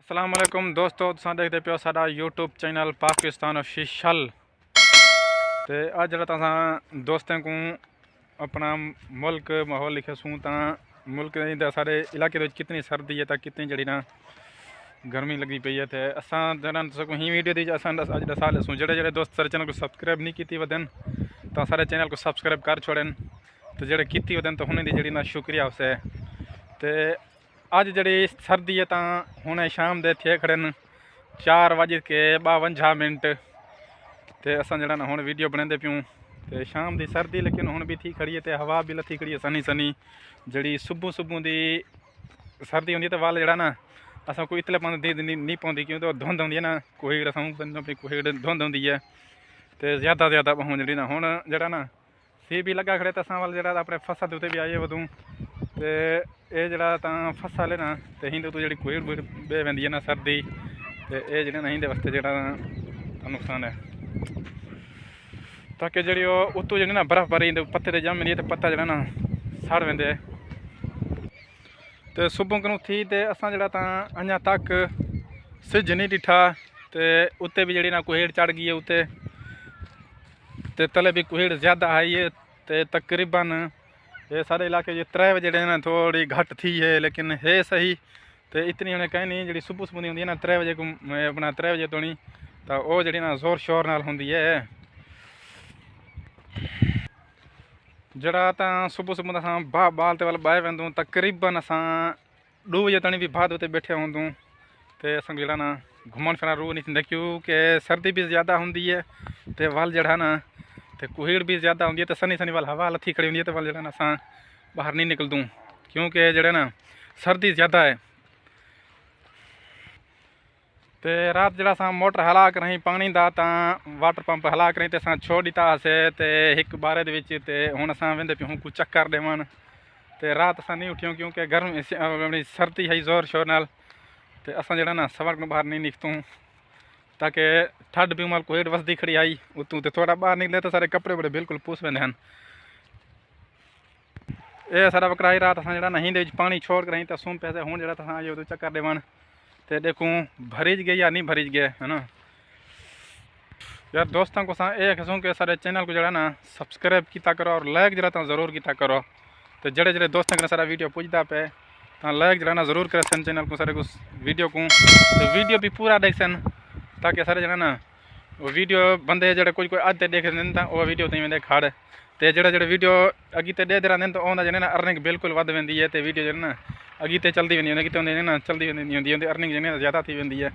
अस्सलाम वालेकुम दोस्तों, तुसां देखदे पियो साडा यूट्यूब चैनल पाकिस्तान ऑफिशियल। तो अज जो तुसां दोस्तें को अपना मुल्क माहौल लिखे सूँ तो मुल्क सारे इलाके कितनी सर्दी है तो कितनी जड़ी ना गर्मी लगी पई है। तो असां जरा ही वीडियो दी असां अज दसा लसूँ जेड़े दोस्त सारे चैनल को सब्सक्राइब नहीं की वदन तो सारे चैनल को सब्सक्राइब कर छोड़न, तो जेड़े की वदन तो उन्होंने जी ना शुक्रिया उसे। तो अज जी सर्दी है तो हूँ शाम के थे खड़े 4:52। तो असा जरा ना हूँ वीडियो बनाते प्यूँ तो शाम की सर्दी लेकिन हूँ भी थी खड़ी है। तो हवा भी लथी खड़ी है सनी सनी जी सुबह सुबह की सर्दी होंगी। तो वाल जरा ना असा कोई इतले पाँच नहीं पाँगी क्यों तो धुंध आँदी है ना, कोई कोई धुंध आँदी है। तो ज़्यादा हूँ जी ना हूँ जरा ना सी भी लगा खड़े तो असा वाल जरा अपने फसल उत्ते भी आइए वधूँ। तो ये जरा फसल है ना तो हिंदे तो जी कोई बह पैंदी है ना सर्दी, तो ये जी ना हिंदे वास्ते जरा नुकसान है। ताकि जी उत्तों जी ना बर्फबारी पत्ते तो जम नहीं तो पत्ता जरा ना सड़ वेंदे। तो सुबह को थी तो असा जरा अजा तक सिज नहीं डिठा। तो उत्ते भी जी ना कुहेड़ चढ़ गई है उत्ते, तो तले भी कुहेड़ ज़्यादा आई है। तो तकरीबन ये सारे इलाके जो 3 बजे ना थोड़ी घट थी है लेकिन है सही। तो इतनी उन्हें कहीं नहीं जी सुबह सुबह होंगी ना 3 बजे को अपना 3 बजे तो नहीं तो वह जी ना जोर शोर नाल होंगी है। जरा तो सुबह सुबह असा बाल ते वाल बाहे वेंदूँ तकरीबन असा 2 बजे तणी भी बाद उत्ते बैठे होंदूँ। तो असा जरा ना घूमन फिरन रूह नहीं थी क्योंकि सर्दी भी ज़्यादा होंगी है। तो वाल जरा ना तो कुहेड़ भी ज़्यादा होंगी है। तो सनी सनी वाल हवा लथी खड़ी होंगी है। तो वाल जरा ना असा बाहर नहीं निकल दूँ क्योंकि जरा ना सर्दी ज़्यादा है। तो रात जरा असा मोटर हला कर रही पानी का तो वाटर पंप हला कर तो असा छोड़ दिता से। तो एक बारे तो हूँ असा वेंदे पे हूँ कुछ चक्कर देवन। तो रात असा नहीं उठियों क्योंकि गर्म सर्दी है जोर शोर नाल। तो असा जरा ना सवर को बाहर नहीं निकतूँ ताकि ठंड भी माल कोई वसदी खड़ी आई उतू। तो थोड़ा बाहर निकले तो सारे कपड़े बड़े बिल्कुल पूस वेंदे हैं। ये सारा बकराई रात असा जरा ना हिंदे पानी छोड़ कर रही तो सूम पैसे हूँ जरा तो ये चक्कर देवन। तो देखूँ भरीज गए या नहीं भरीज गए है ना यार। दोस्तों को ये कहूँ कि सारे चैनल को जरा ना सब्सक्राइब किया करो और लाइक जरा ज़रूर किया करो। तो जड़े जड़े दोस्तों को सारा वीडियो पुजता पे तो लाइक जरा ना ज़रूर करे सन चैनल को सारे कुछ वीडियो को। तो वीडियो भी पूरा देख सन ताकि सारे जरा ना वो वीडियो बंदे जड़े कोई अद्धे देख दें तो वह वीडियो तीन वेंदे खड़। तो जड़े वीडियो अगीते दे रहते तो उन्होंने जने ना अर्निंग बिल्कुल वध वेंदी है। तो वीडियो जो ना अगीते चलती वेंदी अगीते ना चलती वेंदी अर्निंग जो ज़्यादा थी वेंदी है।